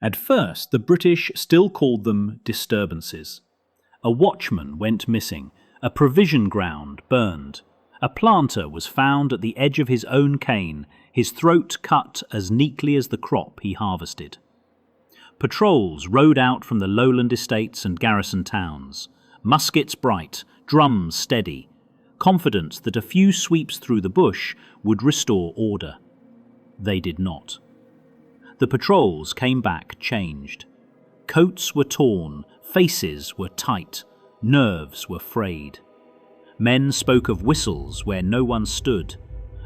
At first, the British still called them disturbances. A watchman went missing, a provision ground burned, a planter was found at the edge of his own cane, his throat cut as neatly as the crop he harvested. Patrols rode out from the lowland estates and garrison towns, muskets bright, drums steady, confident that a few sweeps through the bush would restore order. They did not. The patrols came back changed. Coats were torn, faces were tight, nerves were frayed. Men spoke of whistles where no one stood,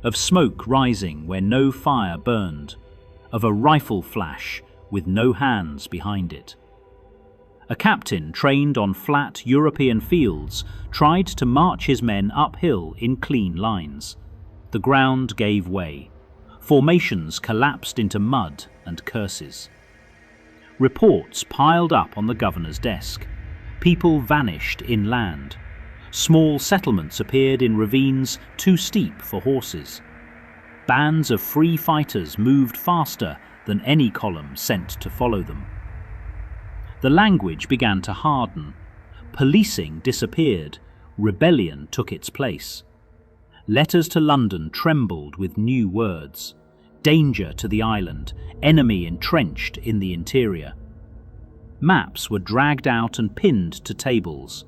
of smoke rising where no fire burned, of a rifle flash with no hands behind it. A captain trained on flat European fields tried to march his men uphill in clean lines. The ground gave way. Formations collapsed into mud and curses. Reports piled up on the governor's desk. People vanished inland. Small settlements appeared in ravines too steep for horses. Bands of free fighters moved faster than any column sent to follow them. The language began to harden. Policing disappeared. Rebellion took its place. Letters to London trembled with new words. Danger to the island, enemy entrenched in the interior. Maps were dragged out and pinned to tables.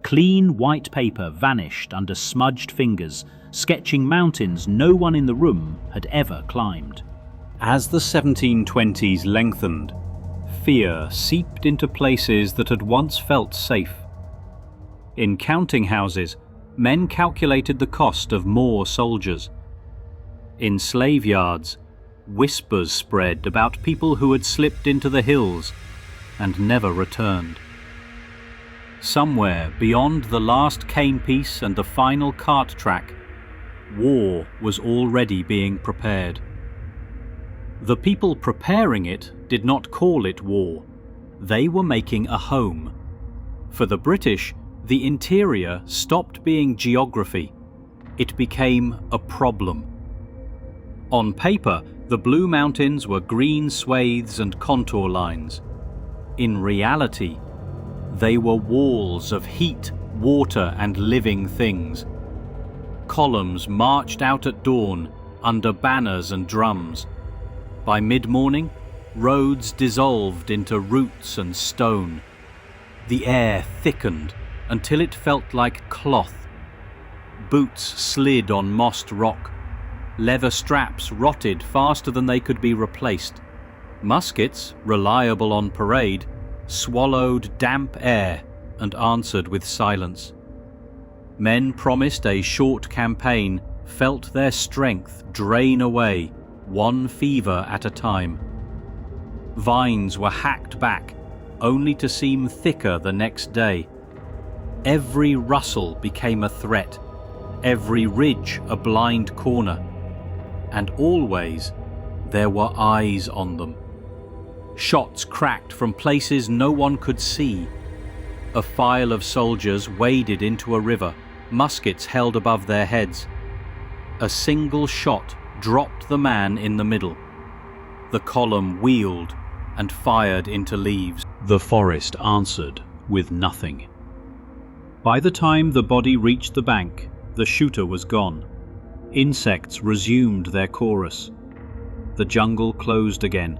Clean white paper vanished under smudged fingers, sketching mountains no one in the room had ever climbed. As the 1720s lengthened, fear seeped into places that had once felt safe. In counting houses, men calculated the cost of more soldiers. In slave yards, whispers spread about people who had slipped into the hills and never returned. Somewhere beyond the last cane piece and the final cart track, war was already being prepared. The people preparing it did not call it war. They were making a home. For the British, the interior stopped being geography. It became a problem. On paper, the Blue Mountains were green swathes and contour lines. In reality, they were walls of heat, water, and living things. Columns marched out at dawn under banners and drums. By mid-morning, roads dissolved into roots and stone. The air thickened until it felt like cloth. Boots slid on mossed rock. Leather straps rotted faster than they could be replaced. Muskets, reliable on parade, swallowed damp air and answered with silence. Men promised a short campaign felt their strength drain away, one fever at a time. Vines were hacked back, only to seem thicker the next day. Every rustle became a threat, every ridge a blind corner, and always there were eyes on them. Shots cracked from places no one could see. A file of soldiers waded into a river, muskets held above their heads. A single shot dropped the man in the middle. The column wheeled and fired into leaves. The forest answered with nothing. By the time the body reached the bank, the shooter was gone. Insects resumed their chorus. The jungle closed again.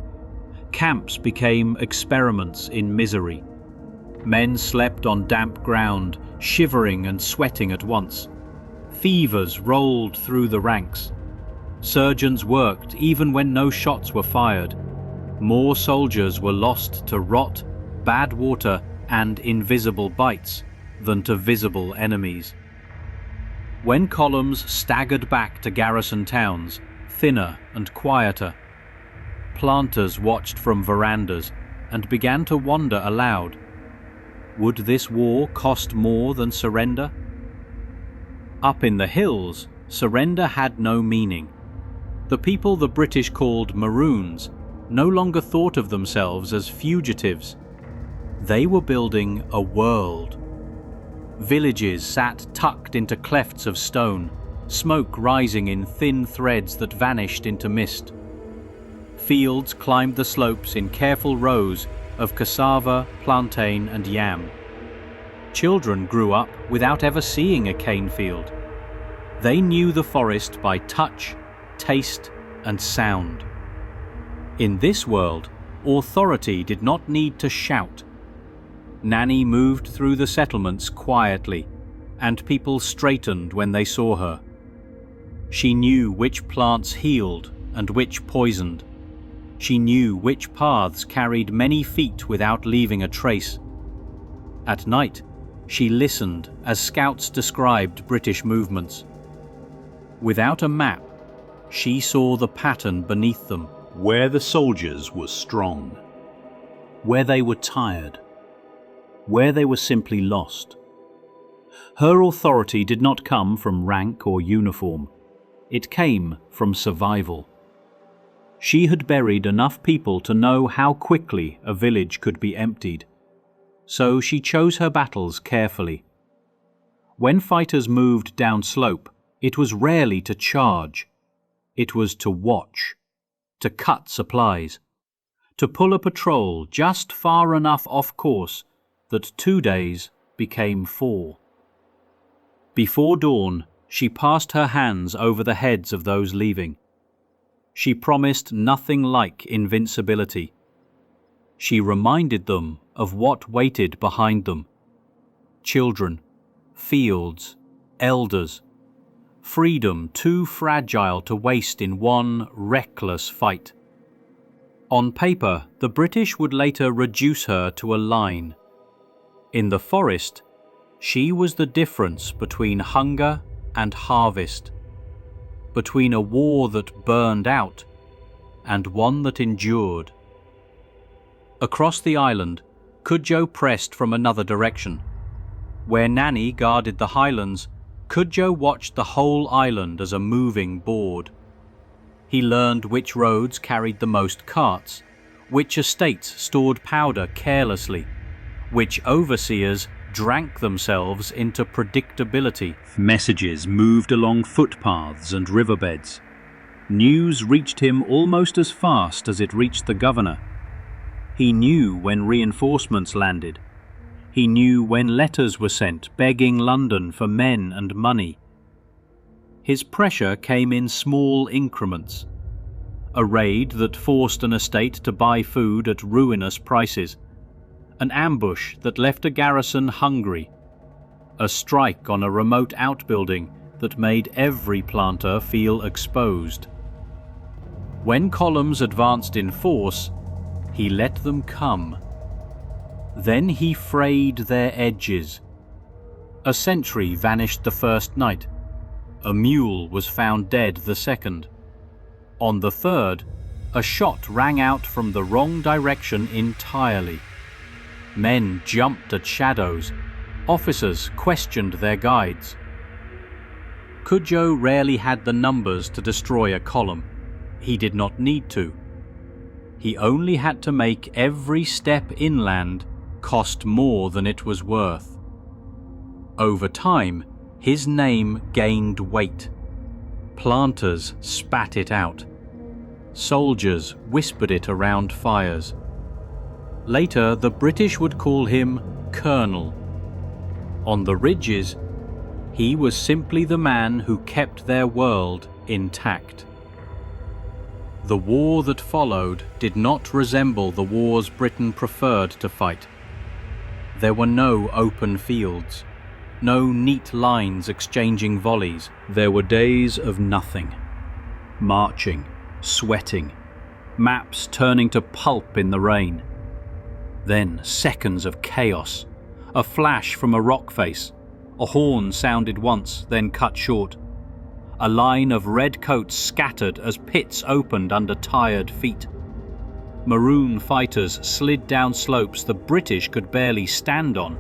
Camps became experiments in misery. Men slept on damp ground, shivering and sweating at once. Fevers rolled through the ranks. Surgeons worked even when no shots were fired. More soldiers were lost to rot, bad water, and invisible bites than to visible enemies. When columns staggered back to garrison towns, thinner and quieter, planters watched from verandas and began to wonder aloud, would this war cost more than surrender? Up in the hills, surrender had no meaning. The people the British called Maroons no longer thought of themselves as fugitives. They were building a world. Villages sat tucked into clefts of stone, smoke rising in thin threads that vanished into mist. Fields climbed the slopes in careful rows of cassava, plantain, and yam. Children grew up without ever seeing a cane field. They knew the forest by touch, taste, and sound. In this world, authority did not need to shout. Nanny moved through the settlements quietly, and people straightened when they saw her. She knew which plants healed and which poisoned. She knew which paths carried many feet without leaving a trace. At night, she listened as scouts described British movements. Without a map, she saw the pattern beneath them. Where the soldiers were strong, where they were tired, where they were simply lost. Her authority did not come from rank or uniform. It came from survival. She had buried enough people to know how quickly a village could be emptied. So she chose her battles carefully. When fighters moved down slope, it was rarely to charge. It was to watch, to cut supplies, to pull a patrol just far enough off course that 2 days became 4. Before dawn, she passed her hands over the heads of those leaving. She promised nothing like invincibility. She reminded them of what waited behind them. Children, fields, elders, freedom too fragile to waste in one reckless fight. On paper, the British would later reduce her to a line. In the forest, she was the difference between hunger and harvest, between a war that burned out and one that endured. Across the island, Cudjoe pressed from another direction. Where Nanny guarded the highlands, Cudjoe watched the whole island as a moving board. He learned which roads carried the most carts, which estates stored powder carelessly, which overseers drank themselves into predictability. Messages moved along footpaths and riverbeds. News reached him almost as fast as it reached the governor. He knew when reinforcements landed. He knew when letters were sent begging London for men and money. His pressure came in small increments. A raid that forced an estate to buy food at ruinous prices. An ambush that left a garrison hungry. A strike on a remote outbuilding that made every planter feel exposed. When columns advanced in force, he let them come. Then he frayed their edges. A sentry vanished the first night. A mule was found dead the second. On the third, a shot rang out from the wrong direction entirely. Men jumped at shadows. Officers questioned their guides. Cudjoe rarely had the numbers to destroy a column. He did not need to. He only had to make every step inland cost more than it was worth. Over time, his name gained weight. Planters spat it out. Soldiers whispered it around fires. Later, the British would call him Colonel. On the ridges, he was simply the man who kept their world intact. The war that followed did not resemble the wars Britain preferred to fight. There were no open fields, no neat lines exchanging volleys. There were days of nothing. Marching, sweating, maps turning to pulp in the rain. Then seconds of chaos, a flash from a rock face, a horn sounded once, then cut short. A line of red coats scattered as pits opened under tired feet. Maroon fighters slid down slopes the British could barely stand on.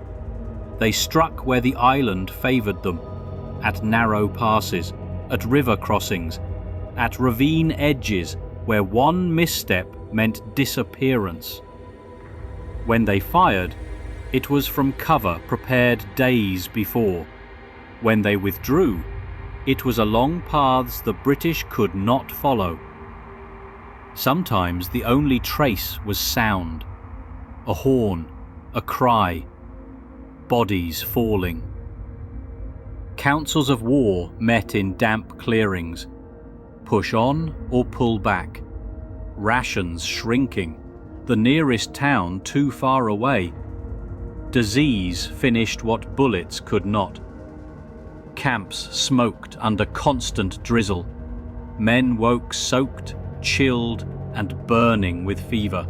They struck where the island favoured them, at narrow passes, at river crossings, at ravine edges where one misstep meant disappearance. When they fired, it was from cover prepared days before. When they withdrew, it was along paths the British could not follow. Sometimes the only trace was sound, a horn, a cry, bodies falling. Councils of war met in damp clearings, push on or pull back, rations shrinking, the nearest town too far away. Disease finished what bullets could not. Camps smoked under constant drizzle. Men woke soaked, chilled, and burning with fever.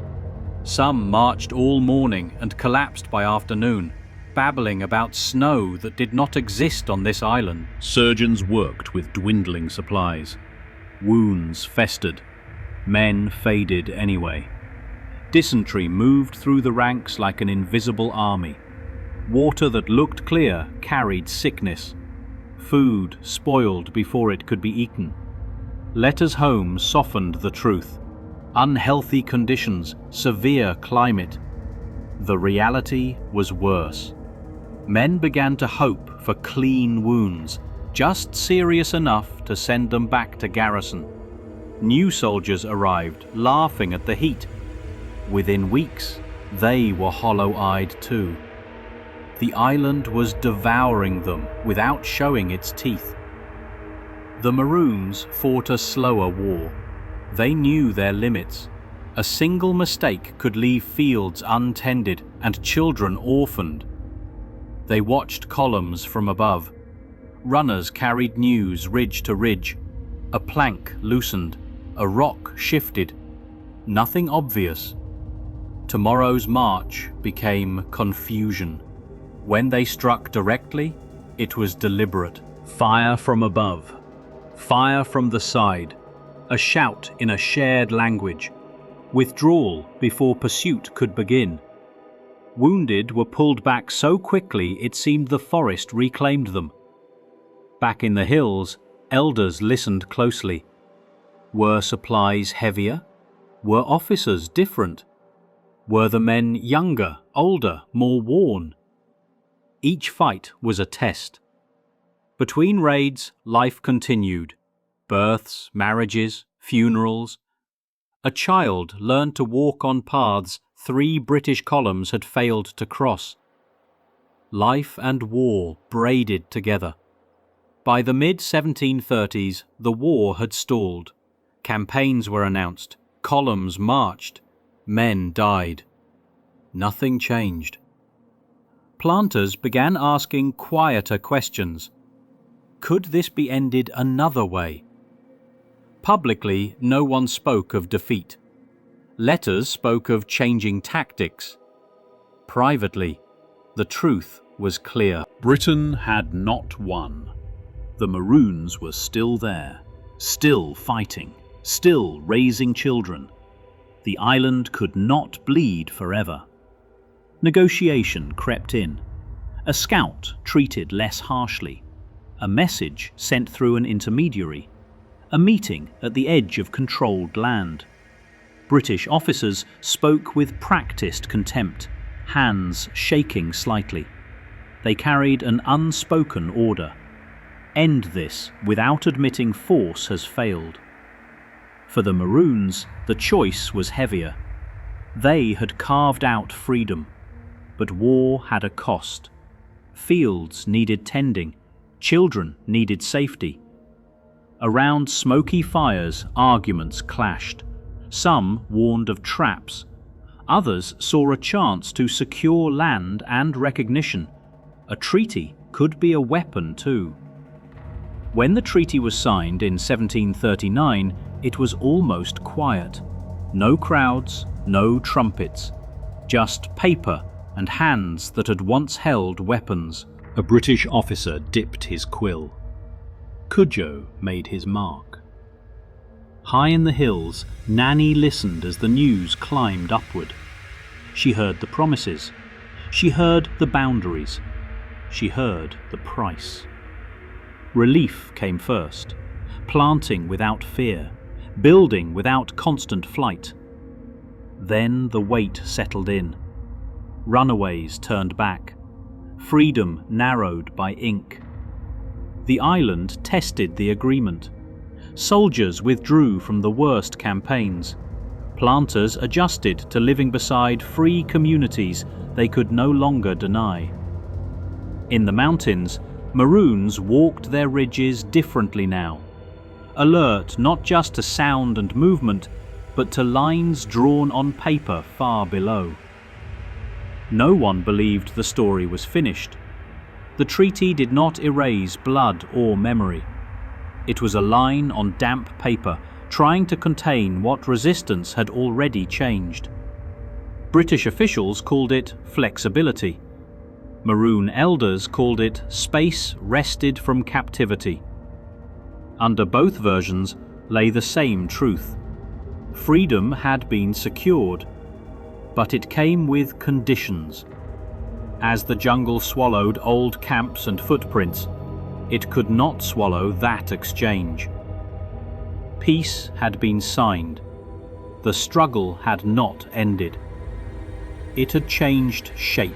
Some marched all morning and collapsed by afternoon, babbling about snow that did not exist on this island. Surgeons worked with dwindling supplies. Wounds festered. Men faded anyway. Dysentery moved through the ranks like an invisible army. Water that looked clear carried sickness. Food spoiled before it could be eaten. Letters home softened the truth. Unhealthy conditions, severe climate. The reality was worse. Men began to hope for clean wounds, just serious enough to send them back to garrison. New soldiers arrived, laughing at the heat. Within weeks, they were hollow-eyed too. The island was devouring them without showing its teeth. The Maroons fought a slower war. They knew their limits. A single mistake could leave fields untended and children orphaned. They watched columns from above. Runners carried news ridge to ridge. A plank loosened. A rock shifted. Nothing obvious. Tomorrow's march became confusion. When they struck directly, it was deliberate. Fire from above. Fire from the side. A shout in a shared language. Withdrawal before pursuit could begin. Wounded were pulled back so quickly it seemed the forest reclaimed them. Back in the hills, elders listened closely. Were supplies heavier? Were officers different? Were the men younger, older, more worn? Each fight was a test. Between raids, life continued. Births, marriages, funerals. A child learned to walk on paths 3 British columns had failed to cross. Life and war braided together. By the mid-1730s, the war had stalled. Campaigns were announced. Columns marched. Men died. Nothing changed. Planters began asking quieter questions. Could this be ended another way? Publicly, no one spoke of defeat. Letters spoke of changing tactics. Privately, the truth was clear. Britain had not won. The Maroons were still there, still fighting, still raising children. The island could not bleed forever. Negotiation crept in. A scout treated less harshly. A message sent through an intermediary. A meeting at the edge of controlled land. British officers spoke with practiced contempt, hands shaking slightly. They carried an unspoken order. End this without admitting force has failed. For the Maroons, the choice was heavier. They had carved out freedom, but war had a cost. Fields needed tending, children needed safety. Around smoky fires, arguments clashed. Some warned of traps. Others saw a chance to secure land and recognition. A treaty could be a weapon too. When the treaty was signed in 1739, it was almost quiet. No crowds, no trumpets. Just paper and hands that had once held weapons. A British officer dipped his quill. Cudjoe made his mark. High in the hills, Nanny listened as the news climbed upward. She heard the promises. She heard the boundaries. She heard the price. Relief came first. Planting without fear. Building without constant flight. Then the weight settled in. Runaways turned back. Freedom narrowed by ink. The island tested the agreement. Soldiers withdrew from the worst campaigns. Planters adjusted to living beside free communities they could no longer deny. In the mountains, Maroons walked their ridges differently now, alert not just to sound and movement, but to lines drawn on paper far below. No one believed the story was finished. The treaty did not erase blood or memory. It was a line on damp paper, trying to contain what resistance had already changed. British officials called it flexibility. Maroon elders called it space wrested from captivity. Under both versions lay the same truth. Freedom had been secured, but it came with conditions. As the jungle swallowed old camps and footprints, it could not swallow that exchange. Peace had been signed. The struggle had not ended. It had changed shape.